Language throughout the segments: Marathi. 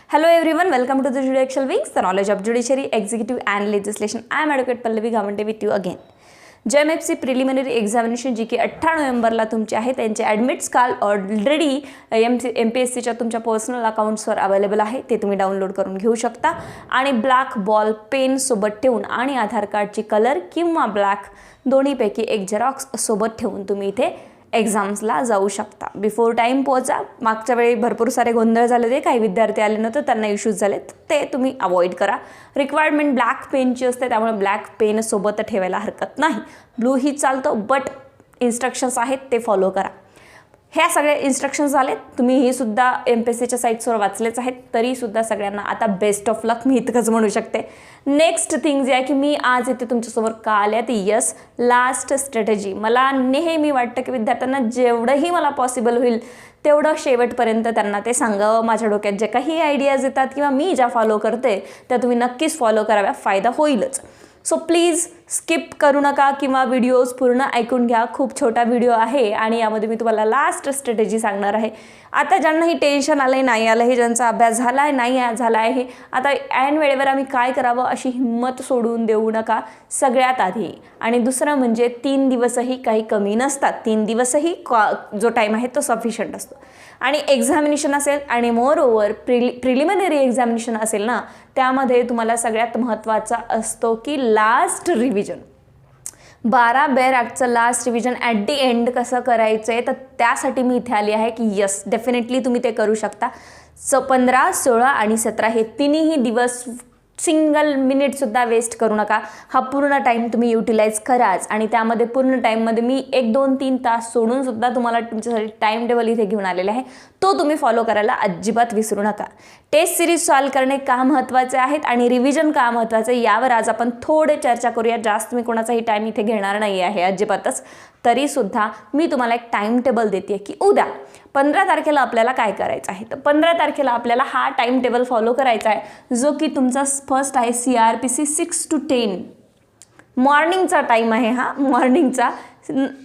Hello everyone, welcome to the Judicial Wings, the knowledge of judiciary, executive and legislation. I am Advocate Pallavi Gamante with you again. JMFC preliminary examination जी की 18 नोव्हेंबरला तुमची आहे त्यांचे ॲडमिट्स काल ऑलरेडी MPSCच्या तुमच्या पर्सनल अकाउंट्सवर अवेलेबल आहे, ते तुम्ही डाउनलोड करून घेऊ शकता. आणि ब्लॅक बॉल पेन सोबत ठेवून आणि आधार कार्डची कलर किंवा ब्लॅक दोन्हीपैकी एक झेरॉक्स सोबत ठेवून तुम्ही इथे एक्झाम्सला जाऊ शकता. बिफोर टाईम पोहोचा. मागच्या वेळी भरपूर सारे गोंधळ झाले, ते काही विद्यार्थी आले नव्हते, त्यांना इश्यूज झाले, ते तुम्ही अवॉइड करा. रिक्वायरमेंट ब्लॅक पेनची असते, त्यामुळे ब्लॅक पेन सोबत ठेवायला हरकत नाही. ब्लू ही चालतो, बट इन्स्ट्रक्शन्स आहेत ते फॉलो करा. ह्या सगळे इन्स्ट्रक्शन्स झालेत, तुम्ही हे सुद्धा MPSCच्या साईट्सवर वाचलेच आहेत, तरीसुद्धा सगळ्यांना आता बेस्ट ऑफ लक मी इतकंच म्हणू शकते. नेक्स्ट थिंग जे आहे की मी आज इथे तुमच्यासमोर का आले ती यस लास्ट स्ट्रॅटेजी. मला नेहमी वाटतं की विद्यार्थ्यांना जेवढंही मला पॉसिबल होईल तेवढं शेवटपर्यंत त्यांना ते सांगावं. माझ्या डोक्यात जे काही आयडियाज येतात किंवा मी ज्या फॉलो करते त्या तुम्ही नक्कीच फॉलो कराव्या, फायदा होईलच. सो प्लीज स्किप करू नका किंवा व्हिडिओज पूर्ण ऐकून घ्या. खूप छोटा व्हिडिओ आहे आणि यामध्ये मी तुम्हाला लास्ट स्ट्रॅटेजी सांगणार आहे. आता ज्यांनाही टेन्शन आलं आहे, नाही आलं हे, ज्यांचा अभ्यास झाला आहे नाही झाला आहे, आता ऐन वेळेवर आम्ही काय करावं अशी हिंमत सोडून देऊ नका सगळ्यात आधी. आणि दुसरं म्हणजे 3 दिवसही काही कमी नसतात, 3 दिवसही जो टाईम आहे तो सफिशियंट असतो. आणि एक्झामिनेशन असेल आणि मोर ओव्हर प्रिलिमिनरी एक्झामिनेशन असेल ना, त्यामध्ये तुम्हाला सगळ्यात महत्त्वाचा असतो की लास्ट रिव्हिजन. 12 बेअर ॲक्टचं last revision at the end कसं करायचं आहे, तर त्यासाठी मी इथे आली आहे की यस डेफिनेटली तुम्ही ते करू शकता. 15, 16 आणि 17 हे तिन्ही दिवस सिंगल मिनिटसुद्धा वेस्ट करू नका. हा पूर्ण टाईम तुम्ही युटिलाइज कराच. आणि त्यामध्ये पूर्ण टाईममध्ये मी 1, 2, 3 तास सोडूनसुद्धा तुम्हाला तुमच्यासाठी टाईम टेबल इथे घेऊन आलेले आहे, तो तुम्ही फॉलो करायला अजिबात विसरू नका. टेस्ट सिरीज सॉल्व करणे का महत्त्वाचे आहेत आणि रिव्हिजन का महत्त्वाचं आहे यावर आज आपण थोडे चर्चा करूया. जास्त मी कोणाचाही टाईम इथे घेणार नाही आहे अजिबातच. तरीसुद्धा मी तुम्हाला एक टाईम टेबल देते की उद्या 15 तारखेला आपल्याला काय करायचं आहे. तर 15 तारखेला आपल्याला हा टाईम टेबल फॉलो करायचा आहे, जो की तुमचा फर्स्ट आहे CRPC 6 to 10 मॉर्निंगचा टाईम आहे. हा मॉर्निंगचा,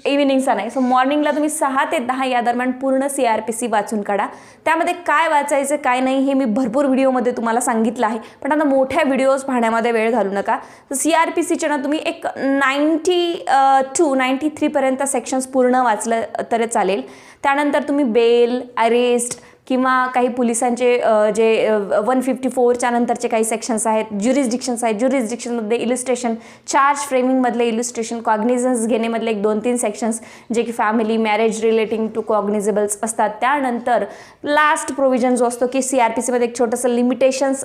इव्हिनिंगचा नाही. सो मॉर्निंगला तुम्ही 6 ते 10 या दरम्यान पूर्ण CRPC वाचून काढा. त्यामध्ये काय वाचायचं काय नाही हे मी भरपूर व्हिडिओमध्ये तुम्हाला सांगितलं आहे, पण आता मोठ्या व्हिडिओज पाहण्यामध्ये वेळ घालू नका. तर CRPCच्या ना तुम्ही एक 93 पर्यंत सेक्शन्स पूर्ण वाचलं तरी चालेल. त्यानंतर तुम्ही बेल, अरेस्ट किंवा काही पोलिसांचे जे 154च्या नंतरचे काही सेक्शन्स आहेत, ज्युरिस्डिक्शन्स आहेत, ज्युरिस्डिक्शनमध्ये इलिस्ट्रेशन, चार्ज फ्रेमिंगमधले इलिस्ट्रेशन, कॉग्निझन्स घेण्यामधले 1, 2, 3 सेक्शन्स जे की family, marriage relating to cognizables असतात. त्यानंतर लास्ट प्रोव्हिजन जो असतो की CRPCमध्ये एक छोटंसं लिमिटेशन्स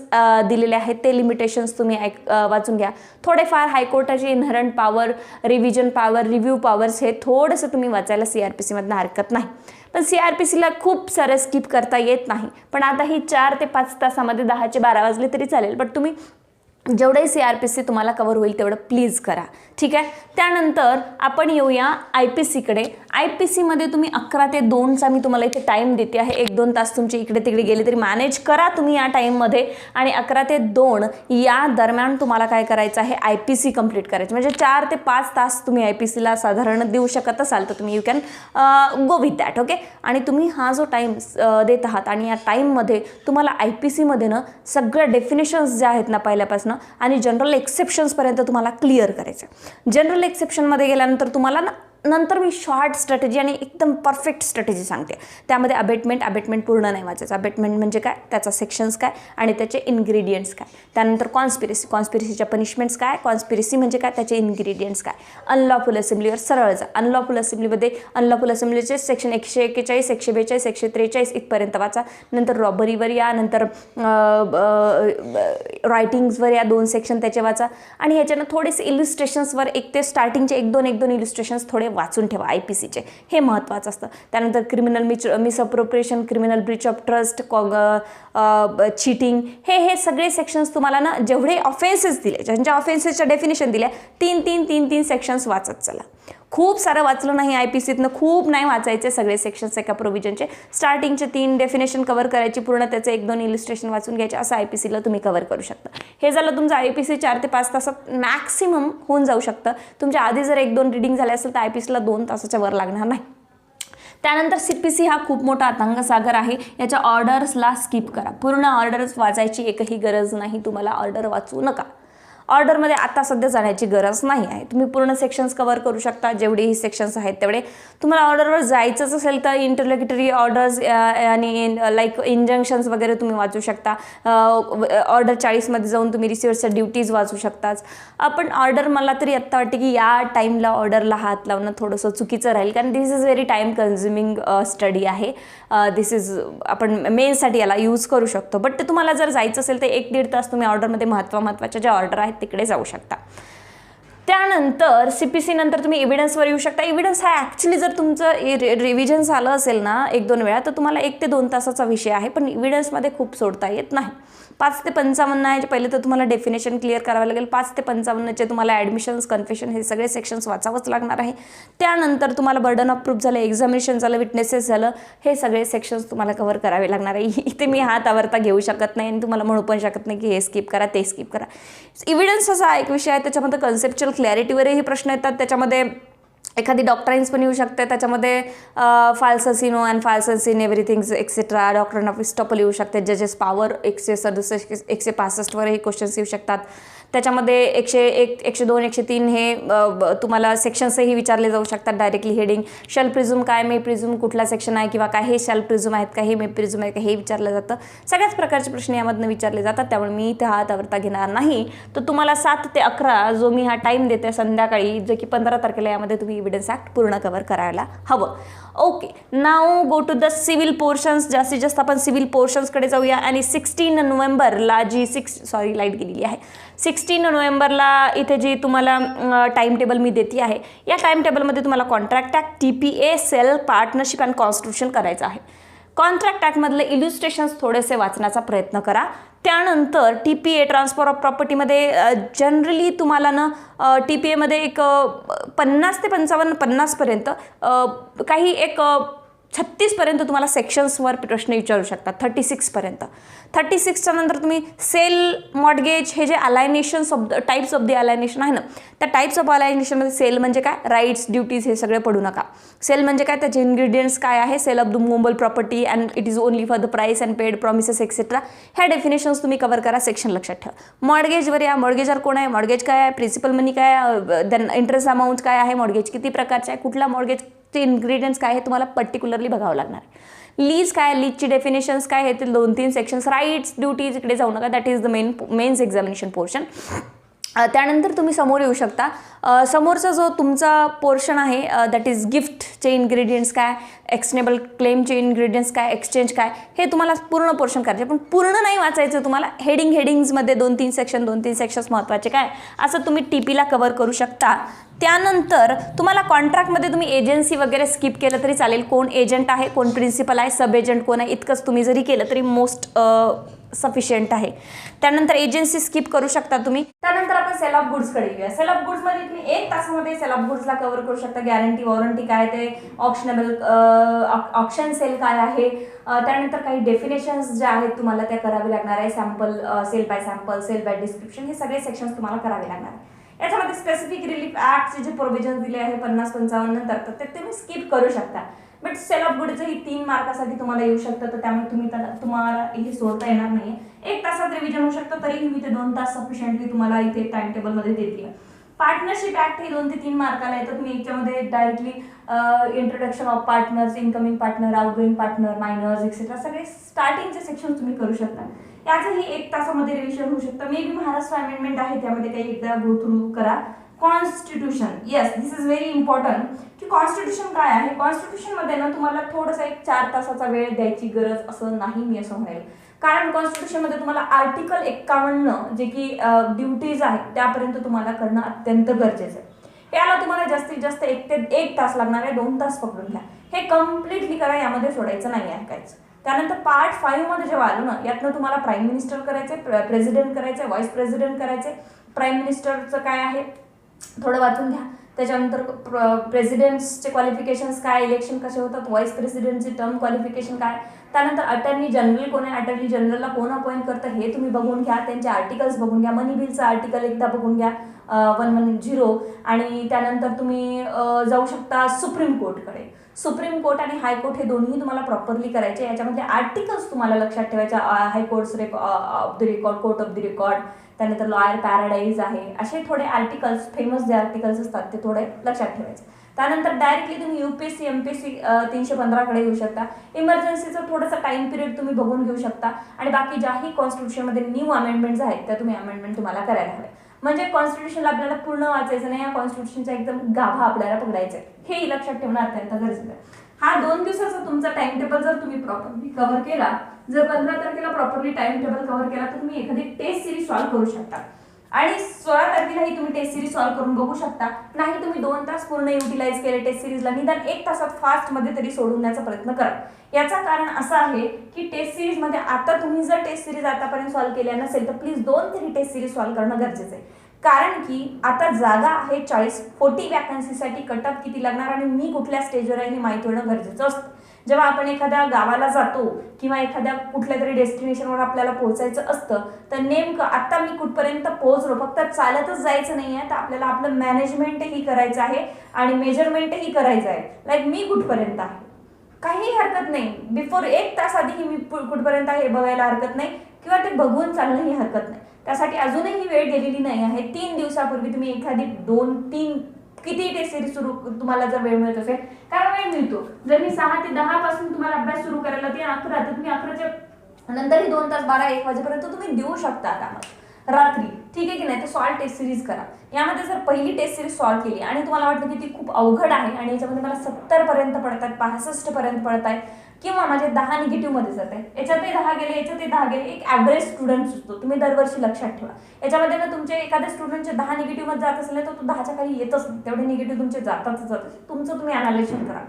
दिलेले आहेत, ते लिमिटेशन्स तुम्ही वाचून घ्या. थोडेफार हायकोर्टाची inherent power, revision power, review powers हे थोडंसं तुम्ही वाचायला CRPCमधनं हरकत नाही. पण CRPCला खूप सारं स्किप करता येत नाही. पण आता ही 4 ते 5 तासामध्ये 10 ते 12 वाजले तरी चालेल, पण तुम्ही जेवढंही CRPC तुम्हाला कव्हर होईल तेवढं प्लीज करा, ठीक आहे. त्यानंतर आपण येऊया IPCकडे. IPCमध्ये तुम्ही 11 ते 2चा मी तुम्हाला इथे टाईम देते आहे. 1-2 तास तुमचे इकडे तिकडे गेले तरी मॅनेज करा तुम्ही या टाईममध्ये. आणि 11 ते 2 या दरम्यान तुम्हाला काय करायचं आहे, IPC कंप्लीट करायचं. म्हणजे 4 ते 5 तास तुम्ही IPCला साधारण देऊ शकत असाल तर तुम्ही you can go with that, okay. आणि तुम्ही हा जो टाईम देत आहात आणि या टाईममध्ये तुम्हाला IPCमध्ये ना सगळ्या डेफिनेशन्स ज्या आहेत ना पहिल्यापासून आणि जनरल एक्सेप्शन्सपर्यंत तुम्हाला क्लिअर करायचं. जनरल एक्सेप्शनमध्ये गेल्यानंतर तुम्हाला ना नंतर मी शॉर्ट स्ट्रॅटेजी आणि एकदम परफेक्ट स्ट्रॅटेजी सांगते. त्यामध्ये अबेटमेंट पूर्ण नाही वाचायचं. अबेटमेंट म्हणजे काय, त्याचा सेक्शन्स काय आणि त्याचे इन्ग्रेडियंट्स काय. त्यानंतर कॉन्स्पिरसीच्या पनिशमेंट्स काय, कॉन्स्पिरसी म्हणजे काय, त्याचे इन्ग्रेडियंट्स काय. अनलॉफुल असेंब्लीवर सरळ जा. अनलॉफुल असेंब्लीमध्ये अनलॉफुल असेंब्लीचे सेक्शन 141, 142, 143 इथपर्यंत वाचा. नंतर रॉबरीवर या, नंतर रायटिंग्सवर या, 2 सेक्शन त्याचे वाचा. आणि ह्याच्यानं थोडेसे इलिस्ट्रेशन्सवर एक ते स्टार्टिंगचे 1-2 इलिस्ट्रेशन्स थोडे वाचून ठेवा IPCचे, हे महत्त्वाचं असतं. त्यानंतर criminal misappropriation, criminal Breach of trust, cheating, हे सगळे सेक्शन्स तुम्हाला ना जेवढे ऑफेन्सेस दिले, ज्यांच्या ऑफेन्सेसच्या डेफिनेशन दिल्या 3 सेक्शन्स वाचत चला. खूप सारं वाचलं नाही IPCतनं, खूप नाही वाचायचे सगळे सेक्शन्स एका प्रोव्हिजनचे. स्टार्टिंगचे 3 डेफिनेशन कव्हर करायची, पूर्ण त्याचे 1-2 इलिस्ट्रेशन वाचून घ्यायचे. असं IPCला तुम्ही कव्हर करू शकता. हे झालं तुमचं IPC 4 ते 5 तासात मॅक्सिमम होऊन जाऊ शकतं. तुमच्या आधी जर 1-2 रिडिंग झाले असेल तर IPCला 2 तासाच्या वर लागणार नाही. त्यानंतर CPC हा खूप मोठा अथांगसागर आहे, याच्या ऑर्डर्सला स्किप करा. पूर्ण ऑर्डर्स वाचायची एकही गरज नाही, तुम्हाला ऑर्डर वाचू नका. ऑर्डरमध्ये आता सध्या जाण्याची गरज नाही आहे. तुम्ही पूर्ण सेक्शन्स कव्हर करू शकता, जेवढेही सेक्शन्स आहेत तेवढे. तुम्हाला ऑर्डरवर जायचंच असेल तर इंटरलोक्युटरी ऑर्डर्स आणि लाईक इंजंक्शन्स वगैरे तुम्ही वाचू शकता. ऑर्डर 40मध्ये जाऊन तुम्ही रिसिव्हरच्या ड्युटीज वाचू शकताच. पण ऑर्डर मला तरी आत्ता वाटते की या टाईमला ऑर्डरला हात लावणं थोडंसं चुकीचं राहील, कारण this is very time consuming study आहे. दिस इज आपण मेन्ससाठी याला यूज करू शकतो. बट तुम्हाला जर जायचं असेल तर 1-1.5 तास तुम्ही ऑर्डरमध्ये महत्त्वाच्या ज्या ऑर्डर आहेत तिकडे जाऊ शकता. त्यानंतर CPC नंतर तुम्ही एव्हिडन्सवर येऊ शकता. एव्हिडन्स हा ॲक्च्युली जर तुमचं रिव्हिजन झालं असेल ना 1-2 वेळा तर तुम्हाला 1 ते 2 तासाचा विषय आहे, पण एव्हिडन्समध्ये खूप सोडता येत नाही. 5 ते 55 आहे. पहिले तर तुम्हाला डेफिनेशन क्लिअर करावं लागेल. 5 ते 55चे तुम्हाला ॲडमिशन्स, कन्फेशन हे सगळे सेक्शन्स वाचावंच लागणार आहे. त्यानंतर तुम्हाला बर्डन ऑफ प्रूफ झालं, एक्झामिनेशन झालं, विटनेसेस झालं, हे सगळे सेक्शन्स तुम्हाला कव्हर करावे लागणार आहे. इथे मी हात आवरता घेऊ शकत नाही आणि तुम्हाला म्हणू पण शकत नाही की हे स्किप करा, ते स्किप करा. एव्हिडन्स असा एक विषय आहे, त्याच्यामध्ये कन्सेप्च्युअल क्लॅरिटीवरही प्रश्न येतात. त्याच्यामध्ये एखादी डॉक्ट्राईन्स पण येऊ शकते. त्याच्यामध्ये फाल्ससिनो अँड फाल्ससिन एव्हरीथिंग्स एक्सेट्रा, डॉक्ट्रिन ऑफ इस्टॉपल येऊ शकते. जजेस पॉवर 167, 165वरही क्वेश्चन्स येऊ शकतात. त्याच्यामध्ये 101, 102, 103 हे तुम्हाला सेक्शन्सही विचारले जाऊ शकतात डायरेक्टली. हेडिंग शॅल प्रिझ्यूम काय, मे प्रिझ्यूम कुठला सेक्शन आहे, किंवा काय हे शॅल प्रिझ्यूम आहेत का, हे मे प्रिझ्यूम आहे का, हे विचारलं जातं. सगळ्याच प्रकारचे प्रश्न यामधून विचारले जातात. त्यामुळे मी इथे हात आवरता घेणार नाही. तर तुम्हाला 7 ते 11 जो मी हा टाईम देते संध्याकाळी, जो की 15 तारखेला, यामध्ये तुम्ही एव्हिडन्स ॲक्ट पूर्ण कव्हर करायला हवं. Okay, now go to the civil portions. जास्तीत जास्त आपण सिव्हिल पोर्शन्सकडे जाऊया. आणि 16 नोव्हेंबरला जी लाईट गेलेली आहे, 16 नोव्हेंबरला इथे जी तुम्हाला टाईम टेबल मी देते आहे, या टाईम टेबलमध्ये तुम्हाला contract act, TPA, sale, partnership and constitution करायचं आहे. कॉन्ट्रॅक्ट ॲक्टमधले इल्युस्ट्रेशन्स थोडेसे वाचण्याचा प्रयत्न करा. त्यानंतर TPA, ट्रान्सफर ऑफ प्रॉपर्टीमध्ये जनरली तुम्हाला ना TPAमध्ये एक 50 ते 55, 50पर्यंत काही एक 36पर्यंत तुम्हाला सेक्शन्सवर प्रश्न विचारू शकतात. 36पर्यंत. 36च्या नंतर तुम्ही सेल, मॉर्टगेज, हे जे अलायनेशन्स ऑफ टाईप्स ऑफ द अलायनेशन आहे ना, त्या टाईप्स ऑफ अलायनेशनमध्ये सेल म्हणजे काय, राईट्स, ड्युटीज हे सगळे पडू नका. सेल म्हणजे काय, त्याचे इन्ग्रेडियंट्स काय आहे, sale of the movable property and it is only for the price and paid promises etcetera, ह्या डेफिनेशन्स तुम्ही कव्हर करा. सेक्शन लक्षात ठेवा. मॉर्टगेजवर या. मॉर्टगेजर कोण आहे, मॉर्टगेज काय आहे, प्रिन्सिपल मनी काय, देन इंटरेस्ट अमाऊंट काय आहे, मॉर्टगेज किती प्रकारचे आहे, कुठला मॉर्टगेजचे इन्ग्रेडियंट्स काय हे तुम्हाला पर्टिक्युलरली बघावं लागणार आहे. लीज काय, लीजची डेफिनेशन्स काय, हे ते 2-3 सेक्शन्स. राईट्स, ड्युटीज इकडे जाऊ नका, that is the mains examination portion. त्यानंतर तुम्ही समोर येऊ शकता. समोरचा जो तुमचा पोर्शन आहे दॅट इज गिफ्टचे इन्ग्रेडियंट्स काय, एक्सनेबल क्लेमचे इन्ग्रेडियंट्स काय, एक्सचेंज काय, हे तुम्हाला पूर्ण पोर्शन करायचे. पण पूर्ण नाही वाचायचं तुम्हाला. हेडिंग्समध्ये 2-3 सेक्शन्स महत्त्वाचे काय, असं तुम्ही TPला कव्हर करू शकता. त्यानंतर तुम्हाला कॉन्ट्रॅक्टमध्ये तुम्ही एजन्सी वगैरे स्किप केलं तरी चालेल. कोण एजंट आहे, कोण प्रिन्सिपल आहे, सब एजंट कोण आहे, इतकंच तुम्ही जरी केलं तरी मोस्ट सफिशियंट आहे. त्यानंतर एजन्सी स्किप करू शकता तुम्ही. त्यानंतर आपण सेल ऑफ गुड्सकडे येऊया. सेल ऑफ गुड्समध्ये तुम्ही 1 तासामध्ये सेल ऑफ गुड्सला कव्हर करू शकता. गॅरंटी, वॉरंटी काय, ते ऑप्शनेबल ऑप्शन सेल काय आहे, त्यानंतर काही डेफिनेशन्स ज्या आहेत तुम्हाला त्या करावे लागणार आहे. Sample, sale by sample, sale by description, हे सगळे सेक्शन्स तुम्हाला करावे लागणार आहे. याच्यामध्ये स्पेसिफिक रिलीफ ॲक्टचे जे प्रोव्हिजन दिले आहे 50-55 नंतर, तर ते तुम्ही स्किप करू शकता. बट सेल ऑफ गुड्स ही 3 मार्कासाठी तुम्हाला येऊ शकतं, तर त्यामुळे तुम्हाला इथे सोडता येणार नाही. 1 तासात रिव्हिजन होऊ शकतं, तरीही मी ते 2 तास सफिशियंटली तुम्हाला इथे टाइम टेबलमध्ये देते. पार्टनरशिप ॲक्ट ही 2 ते 3 मार्काला येतं. तुम्ही याच्यामध्ये directly introduction of partners, incoming partner, outgoing partner, minors etcetera सगळे स्टार्टिंगचे सेक्शन तुम्ही करू शकता. याचंही 1 तासामध्ये रिव्हिजन होऊ शकतं. मे बी महाराष्ट्र अमेंडमेंट आहे, त्यामध्ये काही एकदा गो थ्रू करा. Constitution, yes, this is very important की कॉन्स्टिट्यूशन काय आहे. कॉन्स्टिट्यूशनमध्ये ना तुम्हाला थोडंसं 4 तासाचा वेळ द्यायची गरज असं नाही, मी असं म्हणेल. कारण कॉन्स्टिट्यूशनमध्ये तुम्हाला आर्टिकल 51 जे की ड्युटीज आहेत त्यापर्यंत तुम्हाला करणं अत्यंत गरजेचं आहे. याला तुम्हाला जास्तीत जास्त 1 ते 1 तास लागणार आहे. 2 तास पकडून घ्या. हे कम्प्लिटली करा, यामध्ये सोडायचं नाही आहे काहीच. त्यानंतर पार्ट 5 मध्ये जेव्हा आलो ना, यातनं तुम्हाला प्राईम मिनिस्टर करायचे, प्रेसिडेंट करायचे, व्हाईस प्रेसिडेंट करायचे. प्राईम मिनिस्टरचं काय आहे थोडं वाचून घ्या. त्याच्यानंतर प्रेसिडेंट्सचे क्वालिफिकेशन्स काय, इलेक्शन कसे होतात, व्हाईस प्रेसिडेंटचे टर्म क्वालिफिकेशन काय. त्यानंतर अटर्नी जनरल कोण आहे, अटर्नी जनरलला कोण अपॉइंट करतं हे तुम्ही बघून घ्या. त्यांचे आर्टिकल्स बघून घ्या. मनी बिलचं आर्टिकल एकदा बघून घ्या 110. आणि त्यानंतर तुम्ही जाऊ शकता सुप्रीम कोर्टकडे. सुप्रीम कोर्ट आणि हायकोर्ट हे दोन्ही तुम्हाला प्रॉपरली करायचे. याच्यामध्ये आर्टिकल्स तुम्हाला लक्षात ठेवायचे. High courts of the record, court of the record, त्यानंतर लॉयर पॅराडाईज आहे, असे थोडे आर्टिकल्स, फेमस जे आर्टिकल्स असतात ते थोडे लक्षात ठेवायचे. त्यानंतर डायरेक्टली तुम्ही UPSC MPSC 315 कडे येऊ शकता. इमर्जन्सीचं थोडंसं टाइम पिरियड तुम्ही बघून घेऊ शकता. आणि बाकी ज्याही कॉन्स्टिट्यूशनमध्ये न्यू अमेंडमेंट्स आहेत त्या तुम्ही अमेंडमेंट तुम्हाला करायला हवे. म्हणजे कॉन्स्टिट्यूशनला आपल्याला पूर्ण वाचायचं नाही, या कॉन्स्टिट्यूशनचा एकदम गाभा आपल्याला पकडायचा आहे, हे लक्षात ठेवणं अत्यंत गरजेचं आहे. हा 2 दिवसाचा तुमचा टाइम टेबल जर तुम्ही प्रॉपरली कव्हर केला, जर 15 तारखेला प्रॉपरली टाइम टेबल कव्हर केला तर तुम्ही एखादी टेस्ट सिरीज सॉल्व्ह करू शकता. आणि 16 तारखेलाही तुम्ही टेस्ट सिरीज सॉल्व्ह करून बघू शकता. नाही तुम्ही 2 तास पूर्ण युटिलाइज केले टेस्ट सिरीजला, निदान 1 तासात फास्ट मध्ये तरी सोडवण्याचा प्रयत्न करा. याचा कारण असं आहे की टेस्ट सिरीज मध्ये आता तुम्ही जर टेस्ट सिरीज आतापर्यंत सॉल्व्ह केल्या नसेल तर प्लीज 2 तरी टेस्ट सिरीज सॉल्व्ह करणं गरजेचं आहे. कारण की आता जागा आहे 40 वॅकन्सीसाठी कट ऑफ किती लागणार आणि मी कुठल्या स्टेजवर आहे हे माहिती होणं गरजेचं असतं. जेव्हा आपण एखाद्या गावाला जातो किंवा एखाद्या कुठल्या तरी डेस्टिनेशनवर आपल्याला पोहोचायचं असतं तर नेमकं आता मी कुठपर्यंत पोहोचलो, फक्त चालतच जायचं नाही आहे, तर आपल्याला आपलं मॅनेजमेंटही करायचं आहे आणि मेजरमेंटही करायचं आहे. लाईक मी कुठपर्यंत आहे, काही हरकत नाही. बिफोर 1 तास आधीही मी कुठपर्यंत आहे हे बघायला हरकत नाही किंवा ते बघून चालणंही हरकत नाही. त्यासाठी अजूनही वेळ गेलेली नाही आहे. 3 दिवसापूर्वी तुम्ही एखादी 2-3 किती टेस्ट सिरीज सुरू तुम्हाला जर वेळ मिळत असेल, कारण वेळ मिळतो. जर मी 6 ते 10 पासून तुम्हाला अभ्यास सुरू करायला ते 11 तर तुम्ही 11च्या नंतरही 2 तास 12-1 वाजेपर्यंत तुम्ही देऊ शकता आरामात रात्री, ठीक आहे की नाही. तर सॉल्व टेस्ट सिरीज करा. यामध्ये जर पहिली टेस्ट सिरीज सॉल्व केली आणि तुम्हाला वाटतं की ती खूप अवघड आहे आणि याच्यामध्ये मला 70 पर्यंत पडत आहेत, 65 पर्यंत पडत आहे किंवा माझे 10 निगेटिव्ह मध्ये जात आहे, याच्यातही 10 गेले, याच्यातही 10 गेले, एक ॲव्हरेज स्टुडंट असतो, तुम्ही दरवर्षी लक्षात ठेवा. याच्यामध्ये ना तुमचे एखाद्या स्टुडंटचे 10 निगेटिव्ह मध्ये जात असेल तर तो 10च्या खाली येतच नाही, तेवढे निगेटिव्ह तुमचे जातातच जातात. तुमचं तुम्ही अनालिसिस करा.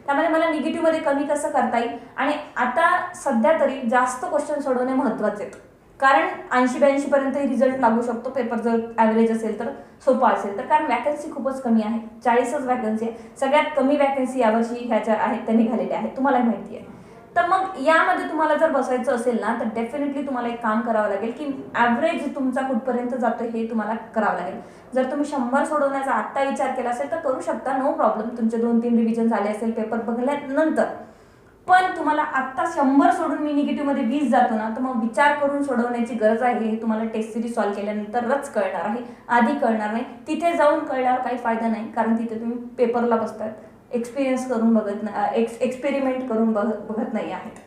त्यामध्ये मला निगेटिव्ह मध्ये कमी कसं करता येईल. आणि आता सध्या तरी जास्त क्वेश्चन सोडवणे महत्त्वाचे आहेत, कारण 80-82 पर्यंत रिझल्ट लागू शकतो पेपर जर ॲव्हरेज असेल तर, सोपा असेल तर. कारण वॅकन्सी खूपच कमी आहे, 40च वॅकन्सी आहे. सगळ्यात कमी वॅकन्सी यावर्षी ह्याच्या आहेत, त्या निघालेल्या आहेत, तुम्हाला माहिती आहे. तर मग यामध्ये तुम्हाला जर बसायचं असेल ना तर डेफिनेटली तुम्हाला एक काम करावं लागेल की ॲव्हरेज तुमचा कुठपर्यंत जातो हे तुम्हाला करावं लागेल. जर तुम्ही 100 सोडवण्याचा आत्ता विचार केला असेल तर करू शकता, नो प्रॉब्लेम. तुमचे 2-3 रिव्हिजन झाले असेल पेपर बघल्यानंतर. पण तुम्हाला आत्ता 100 सोडून मी निगेटिव्हमध्ये 20 जातो ना, तर मग विचार करून सोडवण्याची गरज आहे. हे तुम्हाला टेस्ट सिरीज सॉल्व्ह केल्यानंतरच कळणार आहे, आधी कळणार नाही. तिथे जाऊन कळल्यावर काही फायदा नाही, कारण तिथे तुम्ही पेपरला बसतात, एक्सपिरियन्स करून बघत नाही, एक्सपेरिमेंट करून बघत नाही आहेत.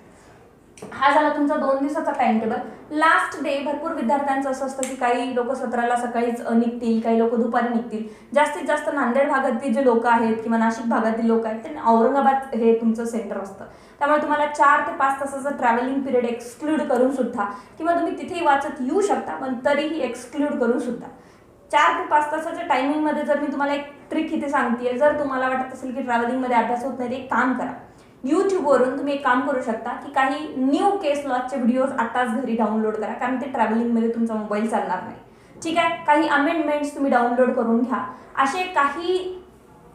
हा झाला तुमचा 2 दिवसाचा टाइम टेबल. लास्ट डे भरपूर विद्यार्थ्यांचं असं असतं की काही लोक 17ला सकाळीच निघतील, काही लोक दुपारी निघतील. जास्तीत जास्त नांदेड भागातील जे लोक आहेत किंवा नाशिक भागातील लोक आहेत ते औरंगाबाद हे तुमचं सेंटर असतं. त्यामुळे तुम्हाला 4 ते 5 तासाचं ट्रॅव्हलिंग पिरियड एक्सक्लूड करून सुद्धा, किंवा तुम्ही तिथेही वाचत येऊ शकता पण तरीही एक्सक्लूड करून सुद्धा 4 ते 5 तासाच्या टायमिंगमध्ये जर मी तुम्हाला एक ट्रिक इथे सांगते, जर तुम्हाला वाटत असेल की ट्रॅव्हलिंगमध्ये अभ्यास होत नाही, एक काम करा. यूट्यूबवरून तुम्ही एक काम करू शकता की काही न्यू केस लॉचे व्हिडिओज आताच घरी डाउनलोड करा, कारण ते ट्रॅव्हलिंगमध्ये तुमचा मोबाईल चालणार नाही, ठीक आहे. काही अमेंडमेंट्स तुम्ही डाउनलोड करून घ्या. असे काही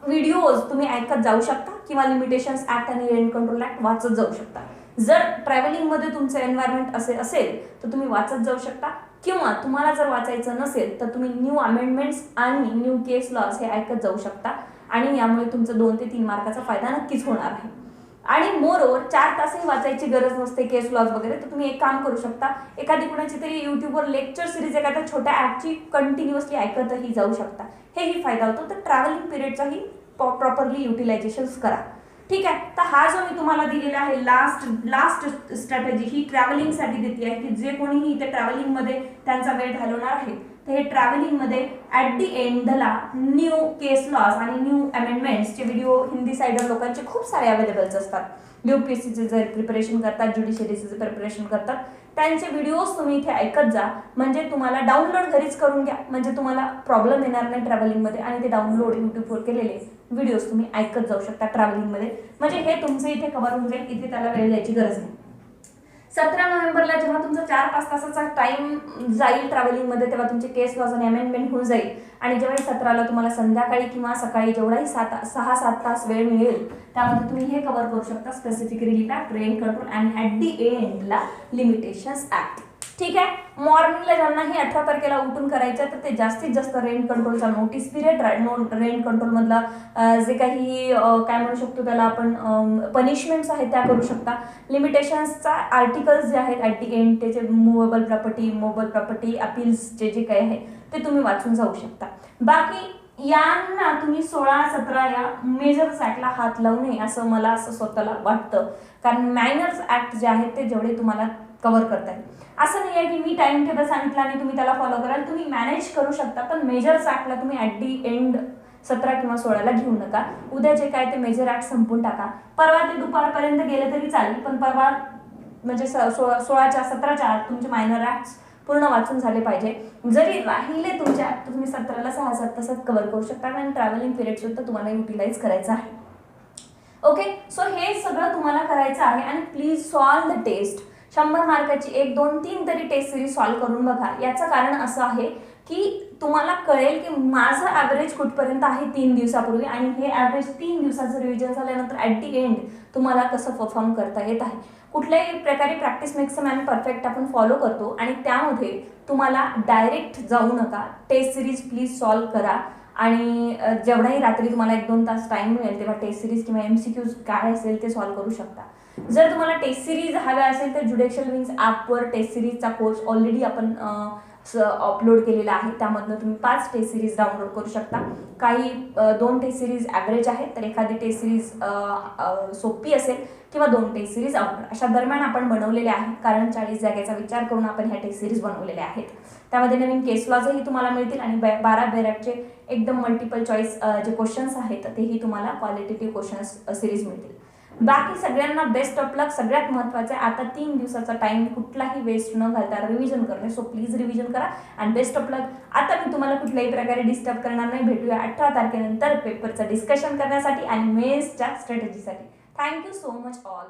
व्हिडिओज तुम्ही ऐकत जाऊ शकता किंवा लिमिटेशन्स ॲक्ट आणि रेंट कंट्रोल ॲक्ट वाचत जाऊ शकता. जर ट्रॅव्हलिंगमध्ये तुमचं एन्व्हायरमेंट असेल तर तुम्ही वाचत जाऊ शकता, किंवा तुम्हाला जर वाचायचं नसेल तर तुम्ही न्यू अमेंडमेंट्स आणि न्यू केस लॉज हे ऐकत जाऊ शकता. आणि यामुळे तुमचं 2 ते 3 मार्काचा फायदा नक्कीच होणार आहे. आणि मोरओव्हर 4 तासही वाचायची गरज नसते केस लॉज वगैरे, तर तुम्ही एक काम करू शकता, एखादी कुणाची तरी युट्यूबवर लेक्चर सिरीज एखाद्या छोट्या ॲपची कंटिन्युअसली ऐकतही जाऊ शकता, हेही फायदा होतो. तर ट्रॅव्हलिंग पिरियडचाही प्रॉपरली युटिलायझेशन्स करा, ठीक आहे. तर हा जो मी तुम्हाला दिलेला आहे लास्ट स्ट्रॅटेजी ही ट्रॅव्हलिंगसाठी देते आहे की जे कोणीही इथे ट्रॅव्हलिंगमध्ये त्यांचा वेळ घालवणार आहे तर हे ट्रॅव्हलिंगमध्ये ॲट दी एंडला न्यू केस लॉज आणि न्यू अमेंडमेंट्सचे व्हिडिओ हिंदी सायडर लोकांचे खूप सारे अवेलेबल्स असतात. UPSCचे जे प्रिपरेशन करतात, ज्युडिशरीचे जे प्रिपरेशन करतात, त्यांचे व्हिडिओज तुम्ही इथे ऐकत जा. म्हणजे तुम्हाला डाउनलोड घरीच करून घ्या, म्हणजे तुम्हाला प्रॉब्लेम येणार नाही ट्रॅव्हलिंगमध्ये. आणि ते डाउनलोड यूट्यूबवर केलेले व्हिडिओज तुम्ही ऐकत जाऊ शकता ट्रॅव्हलिंगमध्ये, म्हणजे हे तुमचं इथे कव्हर होऊन जाईल, इथे त्याला वेळ द्यायची गरज नाही. 17 नोव्हेंबरला जेव्हा तुमचा 4-5 तासाचा टाइम जाईल ट्रॅव्हलिंगमध्ये, तेव्हा तुमचे केस लॉज आणि अमेंडमेंट होऊन जाईल. आणि जेव्हा 17ला तुम्हाला संध्याकाळी किंवा सकाळी जेवढाही 6-7 तास वेळ मिळेल त्यामध्ये तुम्ही हे कव्हर करू शकता, specific relief act, rent control आणि ॲट दी एंडला लिमिटेशन्स ॲक्ट. ठीक आहे. मॉर्निंगला ज्यांनाही 18 तारखेला उठून करायचं तर ते जास्तीत जास्त रेंट कंट्रोलचा नोटीस पिरियड, रेंट कंट्रोलमधला जे काही काय म्हणू शकतो त्याला आपण पनिशमेंट्स आहेत त्या करू शकता. लिमिटेशन्सचा आर्टिकल्स जे आहेत ॲट दी एंड त्याचे मुवेबल प्रॉपर्टी अपील्सचे जे काही आहे ते तुम्ही वाचून जाऊ शकता. बाकी यांना तुम्ही 16-17 या मेजर्स ॲक्टला हात लावू नये असं मला असं स्वतःला वाटतं, कारण मायनर्स ॲक्ट जे आहेत ते जेवढे तुम्हाला कव्हर करता येईल. असं नाही आहे की मी टाइम टेबल सांगितलं आणि तुम्ही त्याला फॉलो कराल, तुम्ही मॅनेज करू शकता, पण मेजर्स ॲक्टला तुम्ही ॲट दी एंड 17 किंवा 16ला घेऊ नका. उद्या जे काय ते मेजर ॲक्ट संपून टाका. परवा ते दुपारपर्यंत गेले तरी चालेल, पण परवा म्हणजे 16च्या 17च्या आत तुमचे मायनर ॲक्ट्स पूर्ण वाचून झाले पाहिजे. जरी राहिले तुमचे ॲक्ट तुम्ही 17ला 6-7 तासात कव्हर करू शकता, आणि ट्रॅव्हलिंग पिरियड सुद्धा तुम्हाला युटिलाइज करायचा आहे. ओके, सो हे सगळं तुम्हाला करायचं आहे. आणि प्लीज सॉल्व द टेस्ट. 100 मार्काची 1, 2, 3 तरी टेस्ट सिरीज सॉल्व करून बघा. याचं कारण असं आहे की तुम्हाला कळेल की माझं ॲव्हरेज कुठपर्यंत आहे 3 दिवसापूर्वी, आणि हे ॲव्हरेज 3 दिवसाचं रिव्हिजन झाल्यानंतर ॲट दी एंड तुम्हाला कसं परफॉर्म करता येत आहे. कुठल्याही प्रकारे practice makes a man perfect आपण फॉलो करतो, आणि त्यामध्ये तुम्हाला डायरेक्ट जाऊ नका. टेस्ट सिरीज प्लीज सॉल्व करा, आणि जेवढाही रात्री तुम्हाला 1-2 तास टाईम मिळेल तेव्हा टेस्ट सिरीज किंवा MCQs काय असेल ते सॉल्व करू शकता. जर तुम्हाला टेस्ट सिरीज हव्या असेल तर ज्युडिशियल विंग्स ॲपवर टेस्ट सिरीजचा कोर्स ऑलरेडी आपण अपलोड केलेला आहे. त्यामधनं तुम्ही 5 टेस्ट सिरीज डाउनलोड करू शकता. काही 2 टेस्ट सिरीज ॲव्हरेज आहेत, तर एखादी टेस्ट सिरीज सोपी असेल किंवा 2 टेस्ट सिरीज अवघड अशा दरम्यान आपण बनवलेले आहे, कारण 40 जागेचा विचार करून आपण ह्या टेस्ट सिरीज बनवलेल्या आहेत. त्यामध्ये नवीन केस लॉजही तुम्हाला मिळतील, आणि 12 बेरॅकचे एकदम मल्टिपल चॉईस जे क्वेश्चन्स आहेत तेही तुम्हाला क्वालिटेटिव्ह क्वेश्चन्स सिरीज मिळतील. बाकी सगळ्यांना बेस्ट ऑफ लक. सगळ्यात महत्त्वाचं आहे आता 3 दिवसाचा टाइम कुठलाही वेस्ट न घालता रिव्हिजन करणे. सो प्लीज रिव्हिजन करा अँड बेस्ट ऑफ लक. आता मी तुम्हाला कुठल्याही प्रकारे डिस्टर्ब करणार नाही. भेटूया 18 तारखेनंतर पेपरचं डिस्कशन करण्यासाठी आणि मेन्सच्या स्ट्रॅटेजीसाठी. Thank you so much all.